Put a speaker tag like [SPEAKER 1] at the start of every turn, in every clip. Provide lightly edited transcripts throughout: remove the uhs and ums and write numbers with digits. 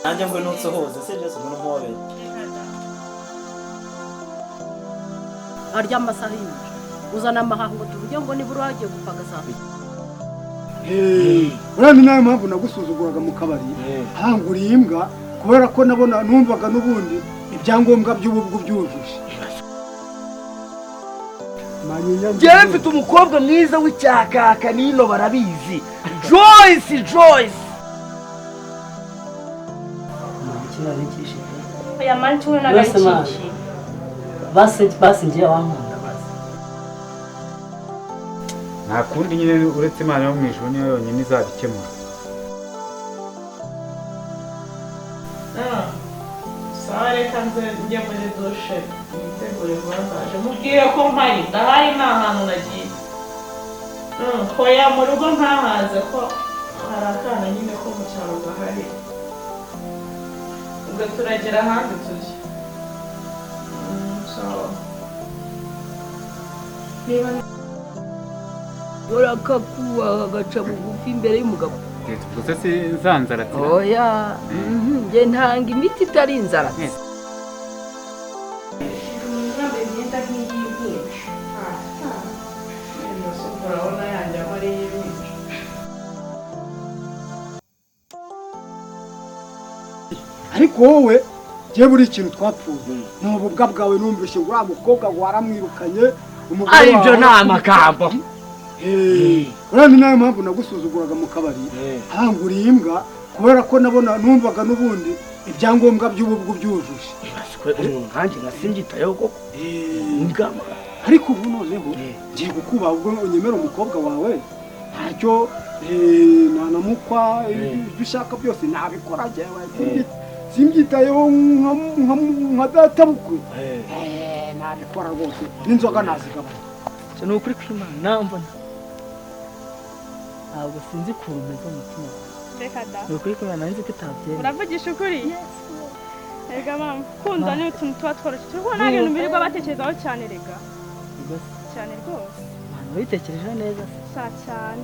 [SPEAKER 1] nanjye ngo nutsohoze se byose muri mwobe
[SPEAKER 2] arya amasaha y'ijoro uzana amahaho ngo tuvuge ngo nibura wagiye gupagaza
[SPEAKER 3] urani nayo mpamvu nagusuzuguraga mu kabari hanguriye imbwa kubera ko nabona numvaga n'ubundi ibyangombwa by'ububwo byujuje
[SPEAKER 4] njyewe mfite umukobwa mwiza w'icyakaka nino barabizi Joyce
[SPEAKER 5] ya manchi wewe na gachichi
[SPEAKER 2] basi ngiye wankunda basi
[SPEAKER 6] nta kundi nyine uretse Imana yo mu ijuru niyo yonyine izabikemura.
[SPEAKER 7] Sawa reka nze njye muri dushe nitegure kubanzaje mubwire ko mpari ndahari nta hantu nagiye hoya mu rugo ntahaze ko hari akana nyine ko mu cyaro gahari ubwo turagera ahandi tujya niba
[SPEAKER 4] urakakuba agaca bugufi imbere y'umugabo
[SPEAKER 6] Tuvuze se zanzara ati
[SPEAKER 4] oya nge ntanga imiti itari inzara
[SPEAKER 7] urabona yanjye aho ari y'ibindi
[SPEAKER 3] ariko wowe je buri ikintu twapfuye n'ububwa bwawe numvise ngo uriya mukobwa ngo waramwirukanye
[SPEAKER 4] ari byo ni amagambo
[SPEAKER 3] urani nayo mpamvu nagusuzuguraga mu kabari hanguriye imbwa kubera ko nabona numvaga n'ubundi ibyangombwa by'ububwo byujuje
[SPEAKER 4] nkanjye nasinjitayeho koko
[SPEAKER 3] ariko ubu noneho ngiye gukubaha ubwo unyemera umukobwa wawe ntacyo nanamukwa ibyo ushaka byose nabikora njyewe simbyitayeho nka data bukwe nabikora rwose n'inzoga nazigabanya
[SPEAKER 4] ni ukuri kw'Imana mbona ntabwo sinzi ukuntu umeze umutima
[SPEAKER 5] reka da
[SPEAKER 4] ni ukuri kw'Imana nzi ko utabyemera
[SPEAKER 5] uravugisha ukuri rega mama kunda ni utuntu tuba tworoshye turiko nta bintu birirwa batekerezaho cyane rega cyane rwose
[SPEAKER 4] witekereje neza
[SPEAKER 5] cyane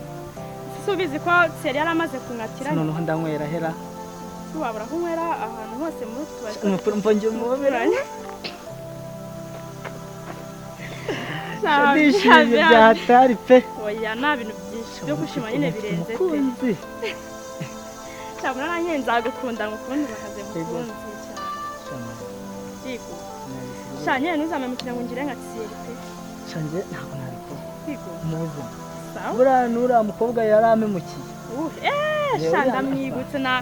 [SPEAKER 5] si ubizi ko seri yaramaze kungatira
[SPEAKER 4] noneho ndanywera hera
[SPEAKER 5] wabura kunywera ahantu hose muri tuba
[SPEAKER 4] mva njye muberanye
[SPEAKER 5] ndishimye
[SPEAKER 4] byatari pe
[SPEAKER 5] oya nta bintu byinshi byo gushima nyine birenze
[SPEAKER 4] pe
[SPEAKER 5] cyabona nanjye nzagukunda ngukunde bakaze mukunzi cyane yego cyane ntuzamemukira ngo ngire nka tsiyeri pe
[SPEAKER 4] cyane ntabwo nabikora
[SPEAKER 5] yego
[SPEAKER 4] muzi
[SPEAKER 5] sawa
[SPEAKER 4] buriya n'uriya mukobwa yaramemukiye
[SPEAKER 5] shanda mwibutse na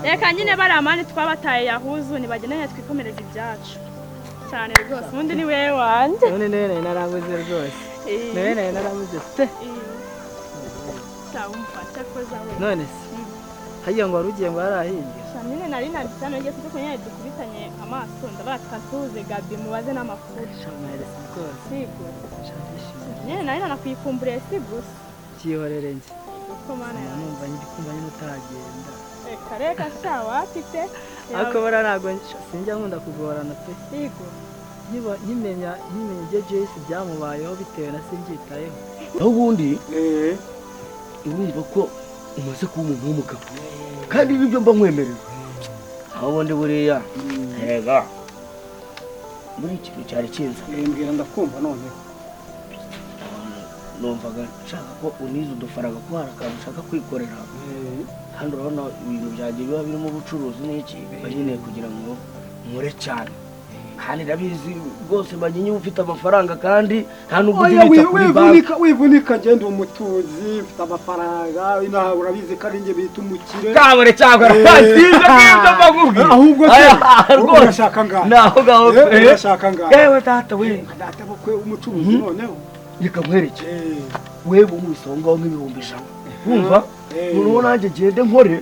[SPEAKER 5] reka nyine bari amani twabataye yahuzu nibageneye twikomereza ibyacu cyane rwose ubundi ni wewe wanjye
[SPEAKER 4] none narabuze rwose none narabuze pe
[SPEAKER 5] cyangwa umfasha koza we
[SPEAKER 4] none se hagiye ngo warugiye ngo yarahiye
[SPEAKER 5] nyine nari nanditse hano ngeze cyo kunyene dukubitanye amaso ndabataka tuze Gabi mubaze n'amakuru
[SPEAKER 4] shamere rwose
[SPEAKER 5] sigo nyine nari nanakwikumburiye si gusa
[SPEAKER 4] kihorere nje
[SPEAKER 5] uko mana
[SPEAKER 4] numva ndi kumva nyine utagenda
[SPEAKER 5] reka sawa afite
[SPEAKER 4] ako bara nago sinjya nkunda kugorana pe
[SPEAKER 5] sigo
[SPEAKER 4] nkimenya ibyo Joyce byamubayeho bitewe na simbyitayeho
[SPEAKER 8] aho ubundi urumva ko umaze kuba umuntu w'umugabo kandi ibyo mba nkwemerera aho ubundi buriya rega buri kintu cyari cyiza
[SPEAKER 3] mbwira ndakumva none
[SPEAKER 8] numvaga nshaka ko uniza udufaranga ko hari akantu ushaka kwikorera hano urabona ibintu byanjye biba birimo ubucuruzi n'iki bageneye kugira ngo nkore cyane kandi ndabizi rwose bagenye ufite amafaranga kandi nta nubwo ubibitsa kuri banki
[SPEAKER 3] wivunika ngende umutuzi mfite amafaranga inaha urabizi ko ari njye bita umukire
[SPEAKER 8] kabure cyangwa rasiza n'ibyo mbakubwira
[SPEAKER 3] ahubwo se urashaka ngaho
[SPEAKER 8] naho gaho
[SPEAKER 3] urashaka ngaho
[SPEAKER 8] yewe data we
[SPEAKER 3] data bukwe umucuruzi noneho
[SPEAKER 8] reka nkwereke wewe umwisongaho nk'ibihumbi 100 wumva noneho nanjye gende nkore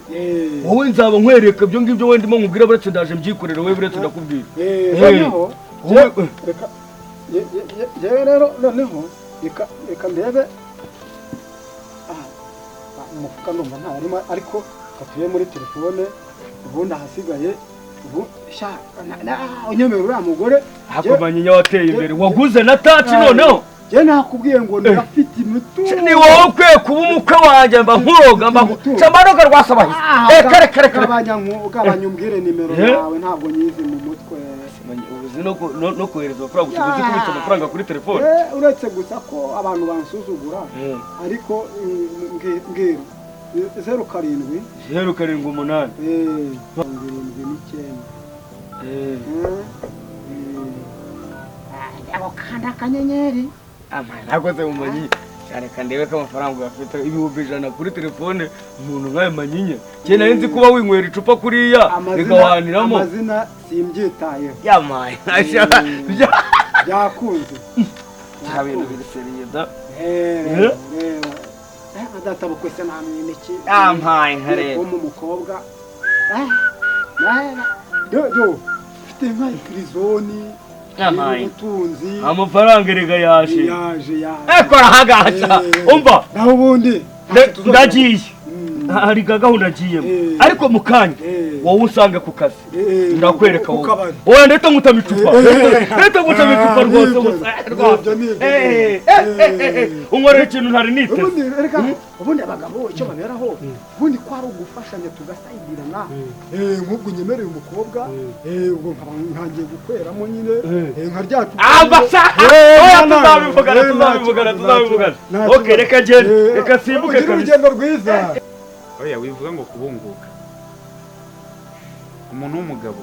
[SPEAKER 8] wowe nzaba nkwereka ibyo ngibyo we ndimo nkubwira buretse ndaje mbyikorera wewe buretse ndakubwira
[SPEAKER 3] noneho yewe rero noneho reka ndebe umufuka ndumva nta arimo ariko katuye muri telefone ubundi ahasigaye ubu unyemera uriya mugore
[SPEAKER 8] ako manyinya wateye imbere waguze na taci noneho
[SPEAKER 3] je nakubwiye ngo ndafite mfite imitungo
[SPEAKER 8] ni wowe ukwiye kuba umukwe wanjye mba nkuroga mba nshamaroga rwasabaye
[SPEAKER 3] gabanya umbwire nimero yawe ntabwo nyizi mu mutwe
[SPEAKER 8] uzi no kohereza amafaranga uzi kubitsa amafaranga kuri telefone
[SPEAKER 3] uretse gusa ko abantu bansuzugura ariko mbwira 07
[SPEAKER 8] 07
[SPEAKER 3] abakanda akanyenyeri
[SPEAKER 8] ntabwo se mumanyi cyane kandi reka amafaranga ugafite ibihumbi 100 kuri telefone umuntu nkaye manyinya cyane nzi kuba winywera icupa kuriya bigawaniramo
[SPEAKER 3] amazina simbyitayeho
[SPEAKER 8] yamaye
[SPEAKER 3] byakunze
[SPEAKER 8] cyabintu biriseriye da
[SPEAKER 3] adatabo kwese namwe iki
[SPEAKER 8] yampaye nkare
[SPEAKER 3] mu mukobwa do mfite nka prizoni ubutunzi
[SPEAKER 8] amafaranga erega yaje ekora hagacha umva
[SPEAKER 3] naho ubundi
[SPEAKER 8] ndagiye hari gahunda agiyemo ariko mukanya wowe usange ku kazi ndakwereka wowe oya ndetse ngutama icupa rwose unkorera ikintu ntari niteze
[SPEAKER 3] ubundi abagabo icyo baberaho ubundi ko ari ugufashanya tugasayirana nk'ubwo nyemereye umukobwa ubwo nkaba ntangiye gukweramo nyine nkaryacu tuzabivugana
[SPEAKER 8] okay reka gende reka simbuke kabisa
[SPEAKER 3] urugendo rwiza
[SPEAKER 6] oya wivuga ngo kubunguka umuntu w'umugabo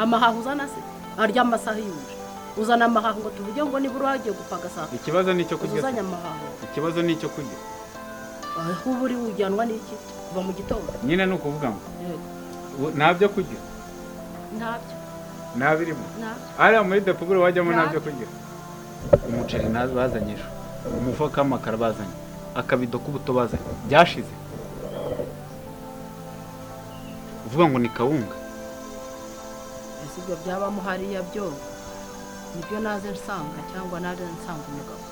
[SPEAKER 2] amahaho uzana se arya amasaha yuje uzana amahaho ngo tuvuge ngo nibura wagiye gupagasa
[SPEAKER 6] ikibazo nicyo kurya
[SPEAKER 2] uzanya amahaho
[SPEAKER 6] ikibazo nicyo kurya
[SPEAKER 2] aho buri ujyanwa n'iki kuva mu gitondo
[SPEAKER 6] nyine nuko uvuga ngo ntabyo kurya ntabirimo ari muri depugure wajyamo ntabyo kurya umuceri bazanyije umufuka w'amakara bazanye akabido k'ubuto bazanye byashize uvuga ngo ni kawunga
[SPEAKER 2] ese ibyo byabamo hariya byo nibyo naze nsanga cyangwa naje nsanga umugabo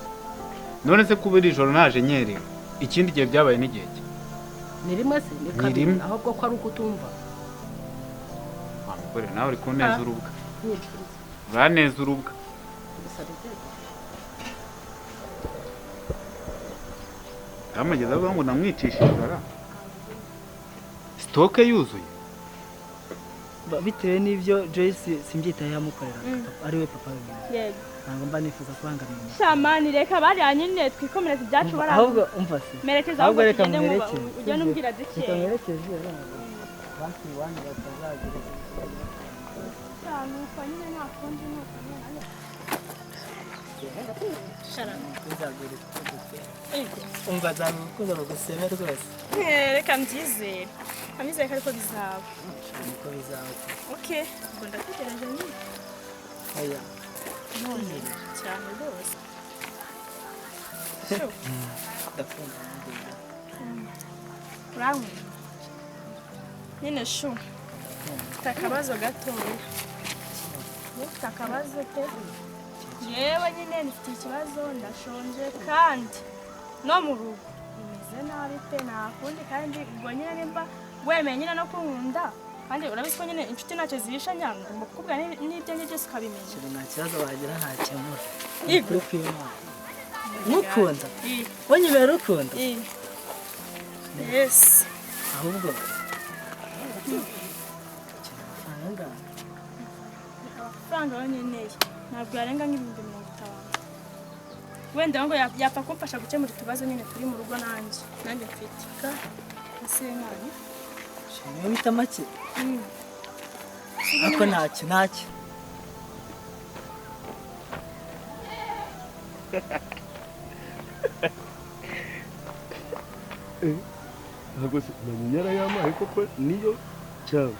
[SPEAKER 6] none se kuba iri joro naje nyerewe ikindi gihe byabaye n'igihe cye
[SPEAKER 2] ni rimwe se ni kabiri ahubwo ko ari ukutumva
[SPEAKER 6] amugore nawe uri kuneza urubwa uraneza urubwa amageze avuga ngo namwicishije ara sitoke yuzuye
[SPEAKER 4] bitewe n'ibyo Joyce simbyita yamukorera ari we papa
[SPEAKER 5] yego
[SPEAKER 4] ntabwo mba nifuza kubangamira
[SPEAKER 5] shamani reka bariya nyine twikomereze ibyacu baraza
[SPEAKER 4] ahubwo umva se
[SPEAKER 5] merekeza ahubwo reka muherekeze ujya numbwira dike
[SPEAKER 4] reka muherekeze basi wani batazagira
[SPEAKER 5] cyane uko nyine nta kundi nuko nyine sharana
[SPEAKER 4] umva cyane urukundo ruguseme rwose
[SPEAKER 5] reka mbyizere amizere ko ariko bizaba
[SPEAKER 4] niko bizaba
[SPEAKER 5] okay ubwo ndategereje nyine
[SPEAKER 4] oya
[SPEAKER 5] none cyane rwose
[SPEAKER 4] ndakunda
[SPEAKER 5] uramu nyine shu mfite akabazo gatoya mfite akabazo pe yewe nyine mfite ikibazo ndashonje kandi no mu rugo bimeze nabi pe nta kundi kandi ubwo nyine nimba wemeye nyine no kunkunda kandi urabizi ko nyine inshuti ntacyo zihisha nyanga ngomba kukubwira n'ibyanjye byose ukabimenya
[SPEAKER 4] nta kibazo wagira ntakemura uri kwimana nkukunda wanyibera ukunda
[SPEAKER 5] yes
[SPEAKER 4] ahubwo
[SPEAKER 5] amafaranga yonyine ntabwo yarenga nk'ibihumbi 50 wenda ngo yapfa kumfasha gukemura utubazo nyine turi mu rugo nanjye mfite ese nkani
[SPEAKER 4] niyo bita make ariko ntacyo
[SPEAKER 8] ntabwo se nanyara y'amazi koko niyo cyangwa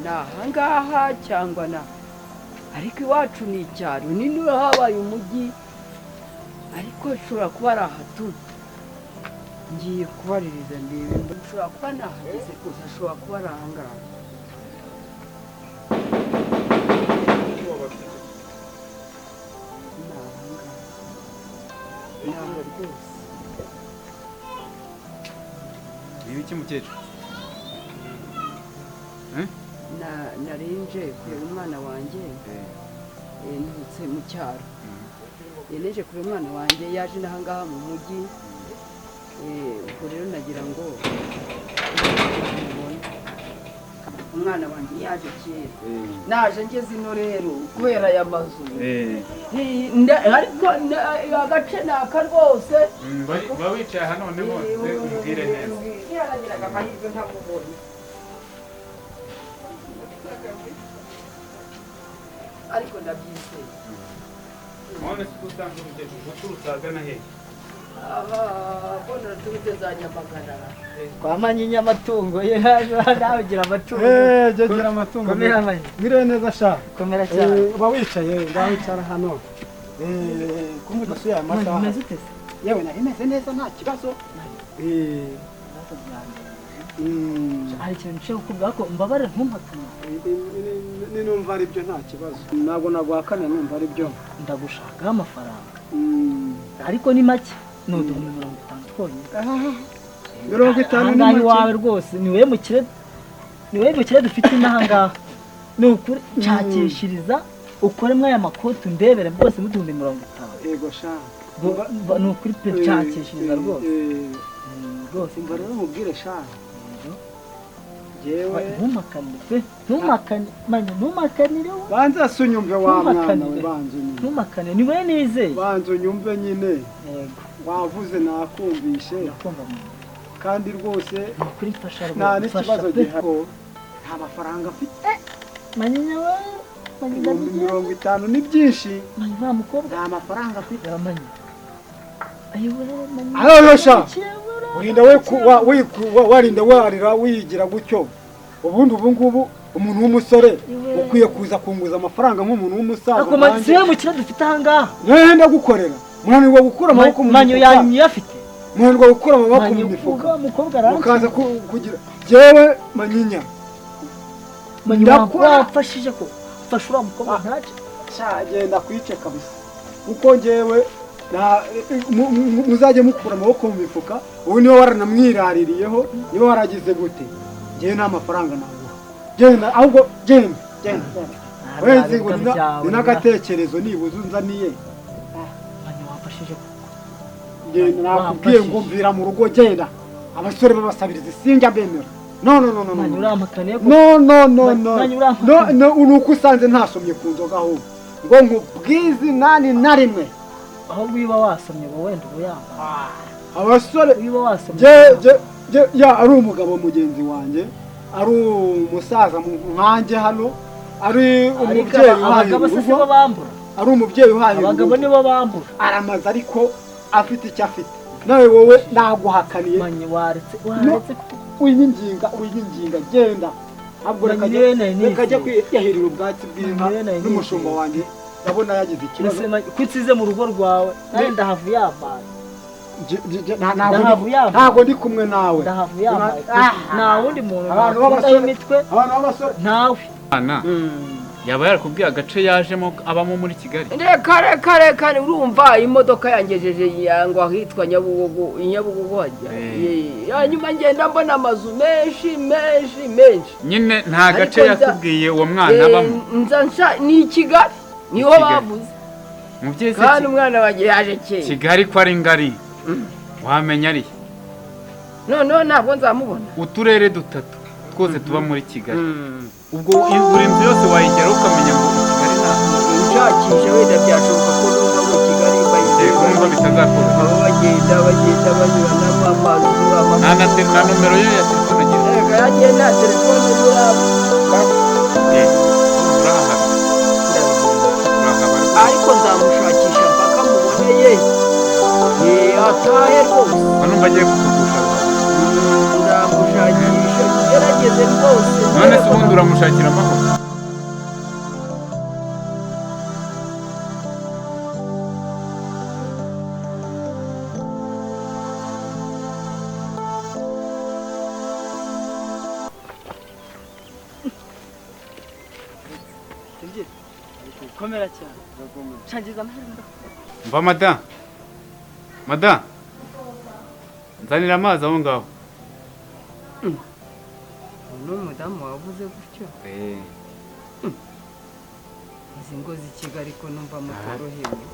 [SPEAKER 2] ni ahangaha cyangwa na ariko iwacu ni icyaro ni niho habaye umujyi ariko ushobora kuba ari ahatuye ngiye kubaririza ndebe ushobora kuba nahageze gusa ashobora kuba ari ahangaha ntabwo rwose
[SPEAKER 6] Ibi iki mukecuru?
[SPEAKER 2] narinje kureba umwana wanjye nturutse mu cyaro neje kureba umwana wanjye yaje n'ahangaha mu mujyi ubwo rero nagira ngo umwana wanjye yaje kera naje ngeze ino rero kubera aya mazu ariko agace ni aka rwose
[SPEAKER 6] Ba wicaye aha noneho umbwire neza.
[SPEAKER 2] yaragiraga amahirwe ntamubonye ariko ndabyizeye
[SPEAKER 6] None se usanga umukecuru uturutse ahagana hehe?
[SPEAKER 2] mbona turute za Nyamagana
[SPEAKER 4] kwa manyinya amatungo ye nawe ugira amatungo
[SPEAKER 3] jya gira amatungo
[SPEAKER 4] komera manyi
[SPEAKER 3] bire neza sha
[SPEAKER 4] komera cyane
[SPEAKER 3] uba wicaye ngaho wicara hano kumva udasuye aya masaha
[SPEAKER 4] umeze ute se
[SPEAKER 3] yewe nari meze neza nta kibazo
[SPEAKER 4] hari ikintu nshaka kukubwira ko mbabare ntumpakane
[SPEAKER 3] numva ari byo nta kibazo ntabwo naguhakana numva ari byo
[SPEAKER 4] ndagushakaho amafaranga ariko ni make ni uduhumbi 50 twonyine
[SPEAKER 3] 50 ni
[SPEAKER 4] make iwawe rwose ni wowe mukire dufite inahangaha ni ukuri nshakishiriza ukoremwo aya makoti ndebere rwose mu 50
[SPEAKER 3] yego sha
[SPEAKER 4] ni ukuri pe nshakishiriza rwose rwose
[SPEAKER 3] mba rero mubwire sha yewe
[SPEAKER 4] ntumakane pe ntumakanire
[SPEAKER 3] banza sunyumve wa mwana we banza unyumve
[SPEAKER 4] ntumakane ni we nizeye
[SPEAKER 3] banza unyumve nyine
[SPEAKER 4] yego
[SPEAKER 3] wavuze nakumvishe kandi rwose
[SPEAKER 4] kuri fasha
[SPEAKER 3] nta n'ikibazo gihari nta mafaranga afite
[SPEAKER 4] manyinya we manyinya
[SPEAKER 3] 50 ni byinshi
[SPEAKER 4] manyinya mukobwa
[SPEAKER 3] nta mafaranga afite
[SPEAKER 4] manyinya ayiwe manyinya
[SPEAKER 3] arosha urinda warinda warira wigira gutyo ubundi ubu ngubu umuntu w'umusore ukwiye kuza kunguza amafaranga nk'umuntu w'umusaza
[SPEAKER 4] ako manyinya mukira dufite ahangaha
[SPEAKER 3] nenda gukorera munanirwa gukura amaboko mu
[SPEAKER 4] manyo yanyu afite
[SPEAKER 3] munanirwa gukura amaboko mu mifuka
[SPEAKER 4] mukobwa ranze
[SPEAKER 3] ukaza kugira jewe manyinya
[SPEAKER 4] wafashije ko fasha uriya mukobwa ntaje
[SPEAKER 3] genda kwice kabisa kuko njyewe muzajye mukura amaboko mu mifuka ubu niba waranamwiraririyeho niba waragize gute njyewe nta mafaranga naguha genda ahubwo genda wenzi ngo ni n'agatekerezo nibuze unzaniye
[SPEAKER 4] wafashije
[SPEAKER 3] genda nakubwiye ngo mvira mu rugo genda abasore babasabiriza sinjya bemera no nuko usanze ntasomye ku nzoga ahubwo ngo nkubwize nani na rimwe
[SPEAKER 4] aho wiba wasomye ngo wenda ubuyamba
[SPEAKER 3] abasore
[SPEAKER 4] wiba wasomye
[SPEAKER 3] ari umugabo mugenzi wanjye ari umusaza nkanjye hano ari umubyeyi uhaye urugo ari umubyeyi uhaye urugo
[SPEAKER 4] abagabo nibo bambura
[SPEAKER 3] aramaze ariko afite icyo afite nawe wowe naguhakaniye
[SPEAKER 4] manyi waretse
[SPEAKER 3] uyinginga genda ntabwo reka jya kwiyahirira ubwatsi bw'inka n'umushumba wanjye ndabona yagize ikibazo
[SPEAKER 4] kwitsize mu rugo rwawe nawe ndahavuye amazi
[SPEAKER 3] ntabwo ndi kumwe nawe
[SPEAKER 4] ndahavuye amazi nta wundi muntu
[SPEAKER 3] abantu b'abasore
[SPEAKER 4] ntawe
[SPEAKER 6] yaba yarakubwiye agace yajemo abamo muri Kigali
[SPEAKER 2] kare urumva imodoka yangejeje ngo ahitwa Nyabugogo hajya hanyuma ngenda mbona amazu menshi
[SPEAKER 6] nyine nta gace yakubwiye uwo mwana abamo
[SPEAKER 2] ni i Kigali niho bavuze kandi umwana wanjye yaje kera
[SPEAKER 6] Kigali ko ari ngari wamenya ari
[SPEAKER 2] noneho ntabwo nzamubona
[SPEAKER 6] uturere 3 twose tuba muri Kigali ubwo buri nzu yose wayigera ukamenya ngo Kigali
[SPEAKER 2] nshakisha wenda byashoboka ko numva mu Kigali
[SPEAKER 6] kumva bitazakora
[SPEAKER 2] abo bagenda banyuranamo amazi
[SPEAKER 6] nta nomero ye ya telefone agira
[SPEAKER 2] yagiye nta telefone zabo ariko nzamushakisha mpaka muboneye atahe rwose
[SPEAKER 6] hano mbagiye kukugusha
[SPEAKER 2] nzamushakisha ndagerageze rwose
[SPEAKER 6] none se ubundi uramushakira amahoro
[SPEAKER 4] komera cyane shangiza amahirwe
[SPEAKER 6] mva mada nzanira amazi aho ngaho
[SPEAKER 2] n'umudamu wavuze gutyo izi ngo z'i Kigali ko numva mutorohewe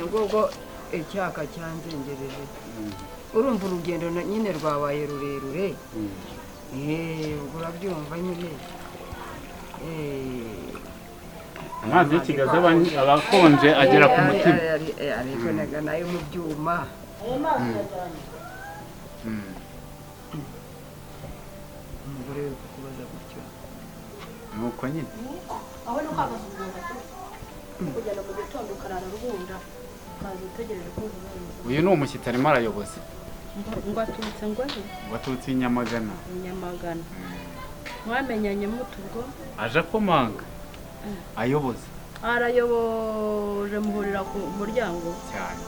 [SPEAKER 2] ubwo icyaka cyanzengereje urumva urugendo nyine rwabaye rurerure urabyumva nyine
[SPEAKER 6] amazi y'ikigazi abakonje agera ku mutima
[SPEAKER 2] ariko nayo mu byuma umugore we kukubaza gutyo
[SPEAKER 6] nuko nyine
[SPEAKER 5] aho ni kwamaza umuntu kugenda mu gitondo ukarara rubunda ukaza utegereje ko
[SPEAKER 6] uyu ni umushyitsi arimo arayoboza
[SPEAKER 5] ngo aturutse ngo he
[SPEAKER 6] waturutse i Nyamagana
[SPEAKER 5] mwamenyanye muto ubwo
[SPEAKER 6] aje akomanga ayoboza
[SPEAKER 5] arayoboje muhurira ku muryango
[SPEAKER 6] cyane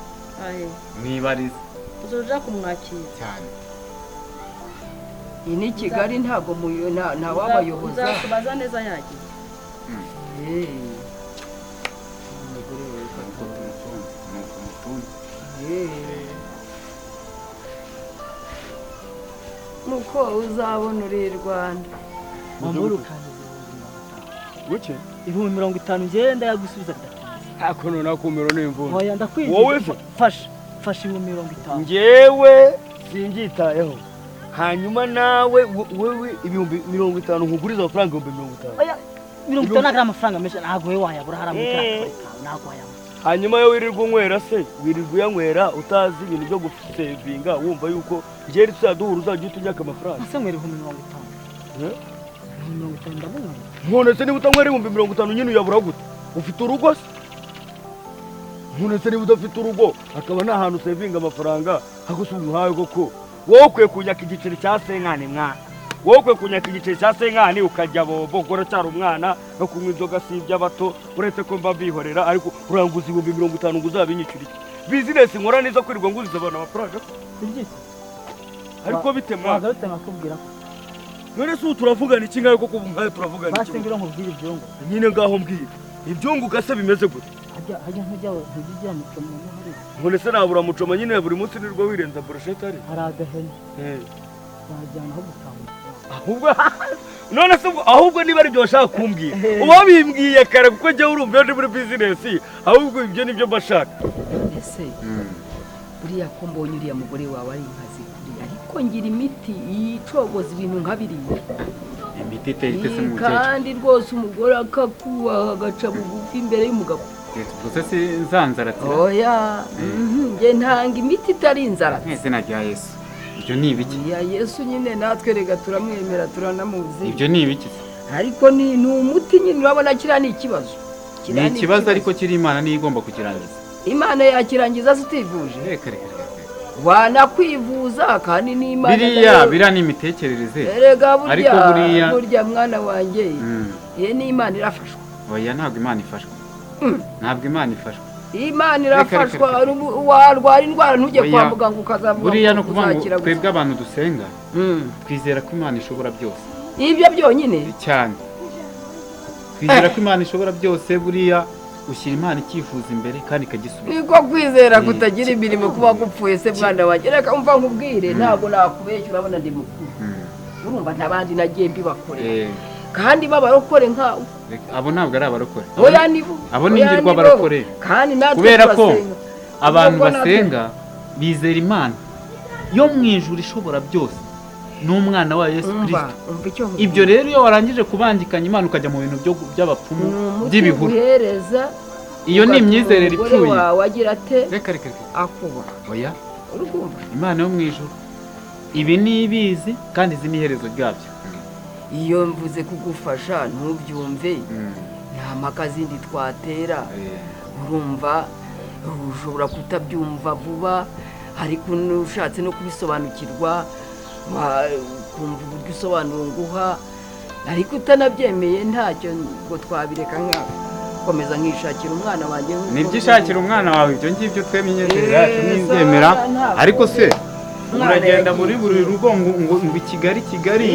[SPEAKER 5] mwibarize uzoja kumwakira
[SPEAKER 6] cyane
[SPEAKER 2] iyi ni Kigali ntago nta wabayoboza
[SPEAKER 5] uzakubaza neza yagiye
[SPEAKER 2] umugore we nuko uzabona uri i Rwanda
[SPEAKER 4] wamurukanye
[SPEAKER 3] guke
[SPEAKER 4] 50 ngenda yagusubiza
[SPEAKER 3] ako nona kumero n'imvune
[SPEAKER 4] oya ndakwiye
[SPEAKER 3] wowe
[SPEAKER 4] fasha 50
[SPEAKER 8] njyewe sinjitayeho hanyuma nawe wewe ibihumbi 50 nkuguriza amafaranga 50
[SPEAKER 4] oya 50 nagara amafaranga menshi ntago we wayabura haramukira ntago wayabura
[SPEAKER 8] hanyuma yo wirirwa unywera se wirirwa uyanywera utazi ibintu byo gusevinga wumva yuko ngeri tuzaduhura uzajya utunyaka amafaranga
[SPEAKER 4] ase mwere 50 ndabona
[SPEAKER 8] none se niba utanywera 50 nyine uyabura gute ufite urugo se none se niba udafite urugo akaba nta hantu sevinga amafaranga hagusubiza uhawe koko wowe ukwiye kunyaka igiceri cya senkani mwana wowe ukwiye kunyaka igiceri cya senkani ukajya bogora cyari umwana no kunywa inzoga si iby'abato uretse ko mba bihorera ariko uranguza 50 ngo uzabinyicura iki bizinesi nkora neza kwirirwa nguziza abantu amafaranga ariko bite mwana
[SPEAKER 4] wagarutse nakubwira ko
[SPEAKER 8] none se turavugana iki ngaho koko nkayo turavugana iki
[SPEAKER 4] basengera nkubwira ibyongo
[SPEAKER 8] nyine ngaho mbwira ibyongo gase bimeze gute
[SPEAKER 4] hajya nkujyawe ntujya mucoma muri
[SPEAKER 8] none se nabura mucoma nyine buri munsi nirwo wirenza brochette ari
[SPEAKER 4] hari agahene bajyana aho gutanga
[SPEAKER 8] ahubwo none se ahubwo niba ari byo bashaka kumbwira uba bimbwiye kare kuko njye urumva ndi muri business ahubwo ibyo nibyo bashaka
[SPEAKER 2] ese uriya ko mbonye uriya mugore wawe ari inkazi ariko ngira imiti yicogoza ibintu nkabiriye
[SPEAKER 6] imiti iteye se mu
[SPEAKER 2] kandi rwose umugore akakubaha agaca bugufi imbere y'umugabo
[SPEAKER 6] gusa si nzanzaratira
[SPEAKER 2] oya nge ntanga imiti itari inzaratsi
[SPEAKER 6] izina rya Yesu ibyo ni ibiki
[SPEAKER 2] ya Yesu nyine natwe rega turamwemera turanamuzi
[SPEAKER 6] ibyo ni ibiki
[SPEAKER 2] ariko ni umuti nyine urabona kiriya ni ikibazo
[SPEAKER 6] ni ikibazo ariko kiri Imana niyo igomba kukirangiza
[SPEAKER 2] Imana yakirangiza sitivuje
[SPEAKER 6] reka
[SPEAKER 2] wanakwivuza kandi ni Imana
[SPEAKER 6] biriya ni imitekerereze
[SPEAKER 2] erega burya mwana wanjye ni Imana irafashwa
[SPEAKER 6] oya ntabwo Imana ifashwa ntabwo Imana ifashwa
[SPEAKER 2] Imana irafashwa warwara indwara ntujye kwa muganga ukazavuga
[SPEAKER 6] buriya no kuvuga twebwe abantu dusenga twizera ko Imana ishobora byose
[SPEAKER 2] ibyo byonyine
[SPEAKER 6] cyane twizera ko Imana ishobora byose buriya ushyira Imana icyifuza imbere kandi ikagisubiza
[SPEAKER 2] niko kwizera kutagira imirimo kuba gupfuye se mwana wanjye reka umva nkubwire ntabwo nakubeshya urabona ndi mukuru urumva ntabandi nagiye mbibakorera kandi babarokore nkawe
[SPEAKER 6] abo ntabwo ari abarokore
[SPEAKER 2] abo
[SPEAKER 6] ni ingirwa abarokore kubera ko abantu basenga bizera Imana yo mu ijuru ishobora byose n'umwana wa Yesu Kristo ibyo rero iyo warangije kubangikanya Imana ukajya mu bintu by'abapfumu by'ibihuru iyo ni imyizerere ipfuye reka
[SPEAKER 2] akuba
[SPEAKER 6] oya Imana yo mu ijuru ibi ni ibizi kandi izi ni iherezo ryabyo
[SPEAKER 2] iyo mvuze kugufasha ntubyumve nta mpaka zindi twatera urumva ushobora kutabyumva vuba ariko ushatse no kubisobanukirwa ukumva uburyo usobanura nguha ariko utanabyemeye ntacyo ngo twabireka komeza nkishakira umwana wanjye
[SPEAKER 6] nibyo ishakira umwana wawe ibyo ngibyo twemye inyenyeri yacu n'ibyemera ariko se uragenda muri buri rugo ngo i Kigali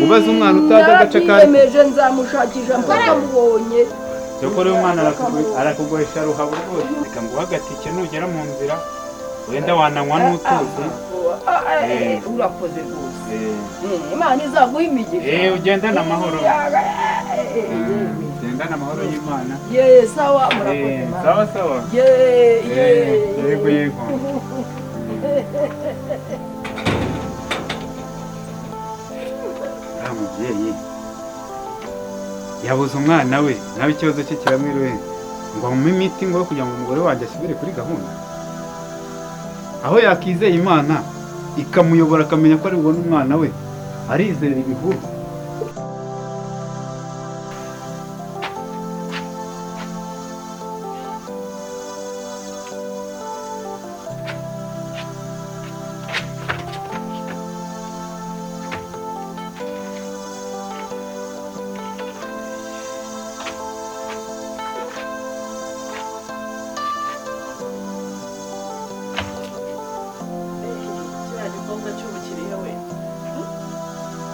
[SPEAKER 6] ubaze umwana utazi agace kari
[SPEAKER 2] narabiyemeje nzamushakisha mpaka mubonye
[SPEAKER 6] cyokora uyu mwana arakugoresha ruhabo rwose reka nguhe agatike nugera mu nzira wenda wananywa n'utuzi
[SPEAKER 2] urakoze rwose Imana izaguha imigisha
[SPEAKER 6] ugendane amahoro ugendane amahoro y'Imana
[SPEAKER 2] sawa murakoze
[SPEAKER 6] sawa yego mubyeyi yabuze umwana we nawe ikibazo cye kiramwiriwe ngo amuhe imiti ngo kugira ngo umugore wanjye asubire kuri gahunda aho yakizeye Imana ikamuyobora akamenya ko ari bubone umwana we arizera ibihuru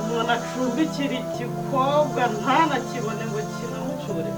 [SPEAKER 7] umuntu acumbikira igikobwa ntanakibone ngo kinamucure